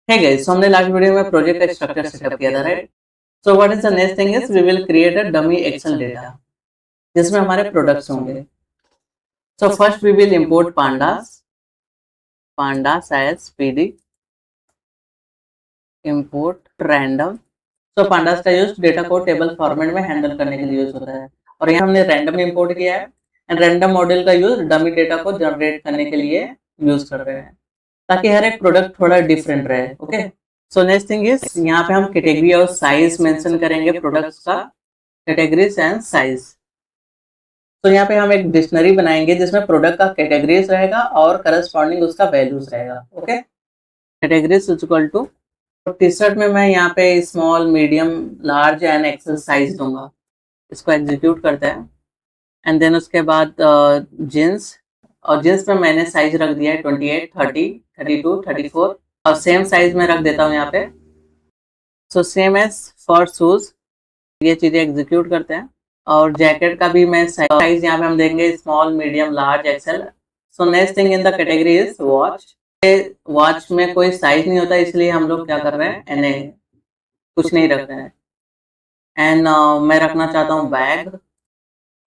है guys, so हमने last video में प्रोजेक्ट का स्ट्रक्चर सेटअप किया था, right? So what is the next thing is we will create a dummy excel data जिसमें हमारे प्रोडक्ट्स होंगे. So first we will import pandas as pd import random. So pandas का use data को table format में handle करने के लिए use होता है और यहाँ हमने रैंडम इंपोर्ट किया है एंड रैंडम मॉडल का यूज डमी डेटा को जनरेट करने के लिए यूज कर रहे हैं ताकि हर एक प्रोडक्ट थोड़ा डिफरेंट रहे. Okay, so next thing is यहाँ पे हम कैटेगरी और साइज मेंशन करेंगे प्रोडक्ट्स का, कैटेगरीज एंड साइज. तो यहाँ पे हम एक डिक्शनरी बनाएंगे जिसमें प्रोडक्ट का कैटेगरीज रहेगा और करस्पॉन्डिंग उसका वैल्यूज रहेगा. Okay, categories is equal to, T shirt में मैं यहाँ पे small medium large and XL size दूंगा. इसको एग्जीक्यूट करते हैं एंड देन उसके बाद जींस, और जींस में मैंने साइज रख दिया है 28, 30, 32, 34 और सेम साइज में रख देता हूँ यहाँ पे. So same as for shoes, ये चीज़ें एग्जीक्यूट करते हैं. और जैकेट का भी मैं साइज यहाँ पे हम देंगे small medium large XL. So next thing in the category is watch. Watch में कोई साइज नहीं होता इसलिए हम लोग क्या कर रहे हैं, एनए कुछ नहीं रख रहे हैं. एंड मैं रखना चाहता हूँ बैग,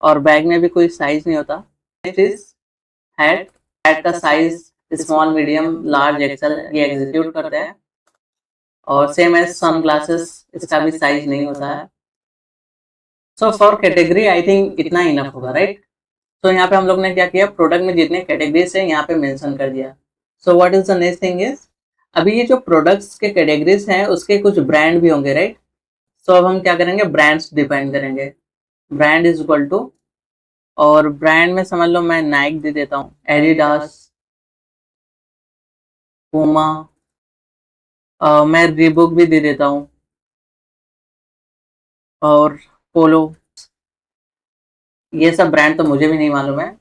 और बैग में भी कोई साइज नहीं होता. Next is hat. हैट का size small medium large XL ये एग्जीक्यूट करते हैं. और सेम एज सन ग्लासेस, इसका भी साइज नहीं होता है. So for category I think इतना इनफ होगा, राइट? तो यहाँ पे हम लोग ने क्या किया, प्रोडक्ट में जितने कैटेगरीज है यहाँ पे मेंशन कर दिया. सो what is the next thing is, अभी ये जो प्रोडक्ट्स के कैटेगरीज हैं उसके कुछ ब्रांड भी होंगे, राइट? सो अब हम क्या करेंगे, ब्रांड्स डिफाइन करेंगे. ब्रांड इज इक्वल टू, और ब्रांड में समझ लो मैं नाइक दे देता हूँ, एडिडास, पूमा, मैं रीबुक भी दे देता हूँ, और पोलो. ये सब ब्रांड तो मुझे भी नहीं मालूम है.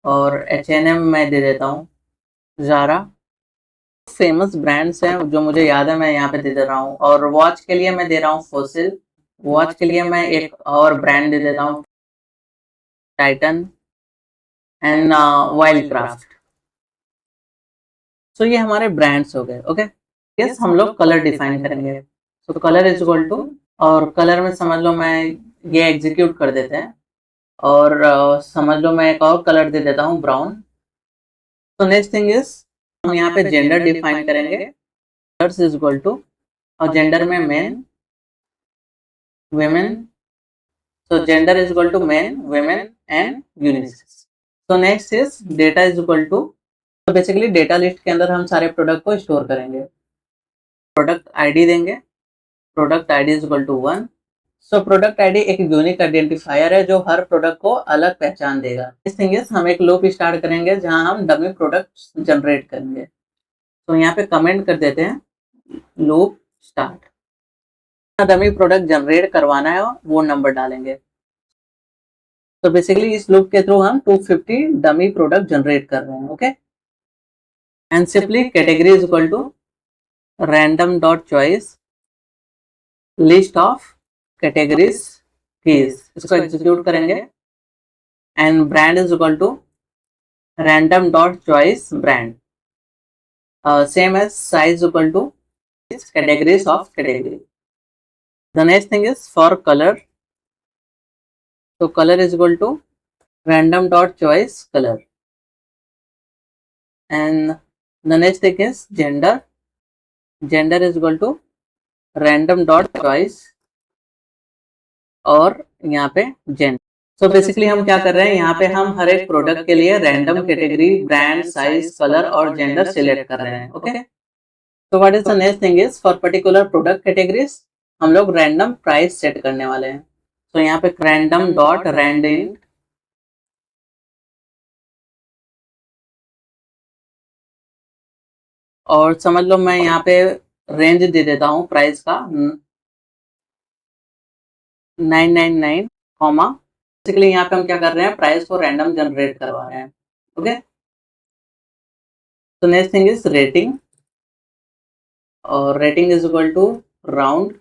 और H&M मैं दे देता हूँ, ज़ारा. फेमस ब्रांड्स हैं जो मुझे याद है मैं यहाँ पे दे दे रहा हूँ. और वॉच के लिए मैं दे रहा हूँ फोसिल. वॉच के लिए मैं एक और ब्रांड दे देता हूँ, टाइटन एंड वाइल्ड क्राफ्ट. सो ये हमारे ब्रांड्स हो गए. ओके, यस हम लोग कलर डिफाइन करेंगे. सो कलर इज इक्वल टू, और कलर में समझ लो मैं ये एग्जीक्यूट कर देते हैं. और समझ लो मैं एक और कलर दे देता हूँ, ब्राउन. तो नेक्स्ट थिंग इज हम यहाँ पे जेंडर डिफाइन करेंगे. जेंडर इज इक्वल टू, और जेंडर में main, women. So gender is equal to men, women and unisex. So next is data is equal to, तो बेसिकली डेटा लिस्ट के अंदर हम सारे प्रोडक्ट को स्टोर करेंगे. प्रोडक्ट आईडी देंगे, product ID is equal to 1. So product ID एक unique identifier है जो हर प्रोडक्ट को अलग पहचान देगा. इस थिंग इज हम एक लूप स्टार्ट करेंगे जहां हम डमी प्रोडक्ट जनरेट करेंगे. तो यहाँ पे कमेंट कर देते हैं loop start. Dummy product generate करवाना है वो नंबर डालेंगे. तो बेसिकली इस लूप के थ्रू हम 250 डमी प्रोडक्ट जनरेट कर रहे हैं. Okay, and simply category is equal to random dot choice list of categories keys. इसको एग्जीक्यूट करेंगे and brand is equal to random dot choice brand. Same as size equal to categories of category. The next thing is for color. So color is equal to random dot choice color. And the next thing is gender. Gender is equal to random dot choice और यहाँ पे gender. So basically हम क्या कर रहे हैं, यहाँ पे हम हर एक प्रोडक्ट के लिए random category, brand, size, colour और जेंडर सिलेक्ट कर रहे हैं. Okay, so what is the next thing is for particular product categories हम लोग रैंडम प्राइस सेट करने वाले हैं. तो यहाँ पे रैंडम डॉट रैंडम, और समझ लो मैं यहाँ पे रेंज दे देता हूँ प्राइस का 999, कॉमा. बेसिकली यहाँ पे हम क्या कर रहे हैं, प्राइस को रैंडम जनरेट करवा रहे हैं. ओके, तो नेक्स्ट थिंग इज रेटिंग, और rating is equal to round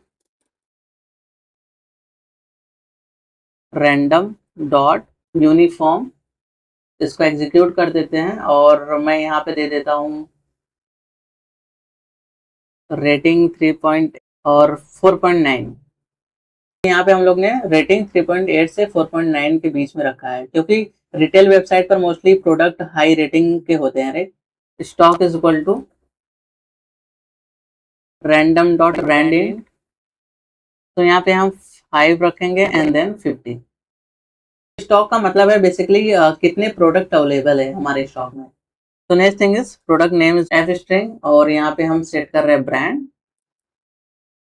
random dot uniform. इसको एग्जीक्यूट कर देते हैं और मैं यहाँ पे दे देता हूँ रेटिंग 3 और 4.9। यहाँ पे हम लोग ने रेटिंग 3.8 से 4.9 के बीच में रखा है, क्योंकि रिटेल वेबसाइट पर मोस्टली प्रोडक्ट हाई रेटिंग के होते हैं, right. Stock is equal to random dot rand in, तो यहाँ पे हम 5 रखेंगे एंड देन 50। स्टॉक का मतलब है बेसिकली कितने प्रोडक्ट अवेलेबल है हमारे स्टॉक में। तो next thing is product name is F string, और यहाँ पे हम सेट कर रहे हैं brand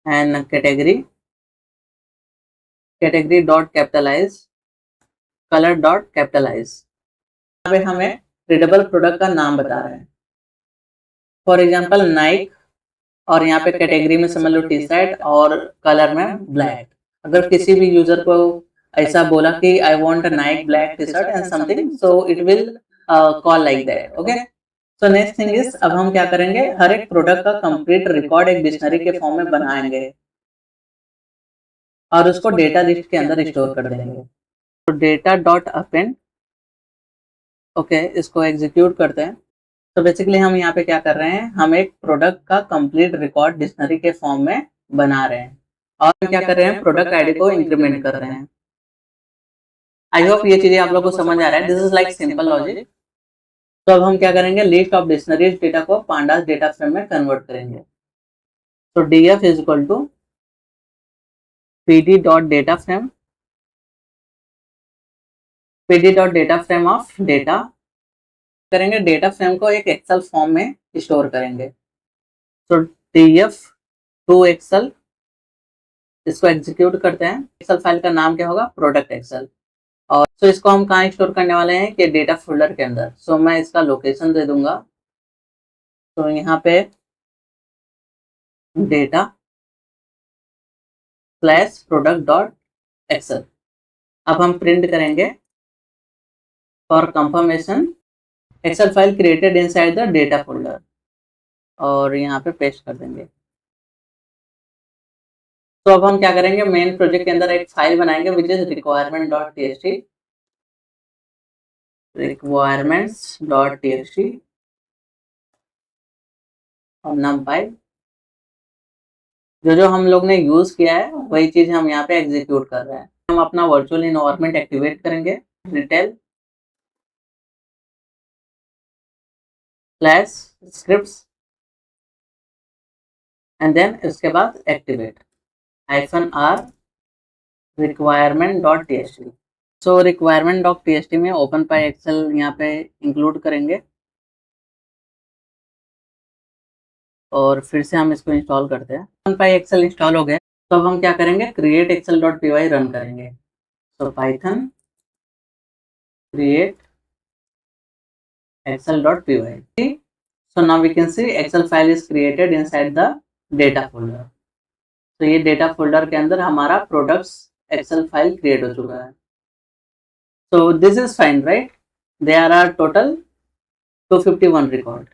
and category dot capitalize, colour dot capitalize. यहाँ पे हमें रीडेबल प्रोडक्ट का नाम बता रहे हैं, फॉर एग्जांपल नाइक, और यहाँ पे कैटेगरी में समझ लो टी शर्ट और कलर में ब्लैक। अगर किसी भी यूजर को ऐसा बोला कि I want a Naik black T shirt and something, so it will call like that, okay. So next thing is, अब हम क्या करेंगे, हर एक प्रोडक्ट का कंप्लीट रिकॉर्ड एक डिक्शनरी के फॉर्म में बनाएंगे और उसको डेटा लिस्ट के अंदर स्टोर कर देंगे। तो डेटा डॉट अपेंड, ओके, इसको एग्जीक्यूट करते हैं। तो बेसिकली हम यहाँ पे क्या कर रहे हैं, हम एक प्रोडक्ट का कंप्लीट रिकॉर्ड डिक्शनरी के फॉर्म में बना रहे हैं, और क्या कर रहे हैं, प्रोडक्ट आईडी को इंक्रीमेंट कर रहे हैं। आई होप ये चीजें आप लोगों को समझ आ रहा है। This is like simple logic. तो अब हम क्या करेंगे, लिस्ट ऑफ डिक्शनरीज डेटा को पांडास डेटा फ्रेम में कन्वर्ट करेंगे। तो df is equal to pd dot data frame, pd dot data frame of data करेंगे, डेटा फ्रेम को एक एक्सेल फॉर्म में स्टोर करेंगे। तो df टू एक्सेल, इसको एग्जीक्यूट करते हैं। एक्सेल फाइल का नाम क्या होगा, प्रोडक्ट एक्सेल। और तो इसको हम कहाँ स्टोर करने वाले हैं कि डेटा फोल्डर के अंदर। सो मैं इसका लोकेशन दे दूंगा, तो यहाँ पे data slash product dot Excel. अब हम प्रिंट करेंगे for confirmation Excel file created inside the data folder, और यहाँ पे पेस्ट कर देंगे। तो अब हम क्या करेंगे, मेन प्रोजेक्ट के अंदर एक फाइल बनाएंगे which is requirement dot TXT, requirements dot TXT और num5। जो हम लोग ने यूज किया है वही चीज हम यहाँ पे एग्जीक्यूट कर रहे हैं। हम अपना वर्चुअल इन्वायरमेंट एक्टिवेट करेंगे, retail slash scripts and then इसके बाद activate -r requirement dot TXT. So requirement dot TXT में ओपन पाई एक्सेल यहाँ पे इंक्लूड करेंगे, और फिर से हम इसको इंस्टॉल करते हैं। ओपन पाई एक्सेल इंस्टॉल हो गया, तो अब हम क्या करेंगे, create Excel dot py run करेंगे। तो Python create excel dot py। so now we can see excel file is created inside the data folder। तो ये डेटा फोल्डर के अंदर हमारा प्रोडक्ट्स एक्सेल फाइल क्रिएट हो चुका है। so this is fine, right? there are total 251 record.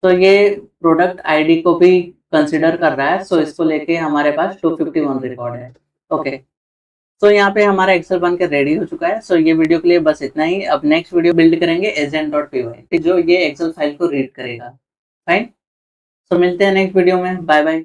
तो ये प्रोडक्ट आईडी को भी कंसिडर कर रहा है, सो इसको लेके हमारे पास 251 रिकॉर्ड है, ओके। तो यहाँ पे हमारा एक्सेल बन के रेडी हो चुका है। सो ये वीडियो के लिए बस इतना ही। अब नेक्स्ट वीडियो बिल्ड करेंगे agent.py, जो ये एक्सेल फाइल को रीड करेगा, फाइन। सो मिलते हैं नेक्स्ट वीडियो में, बाय बाय।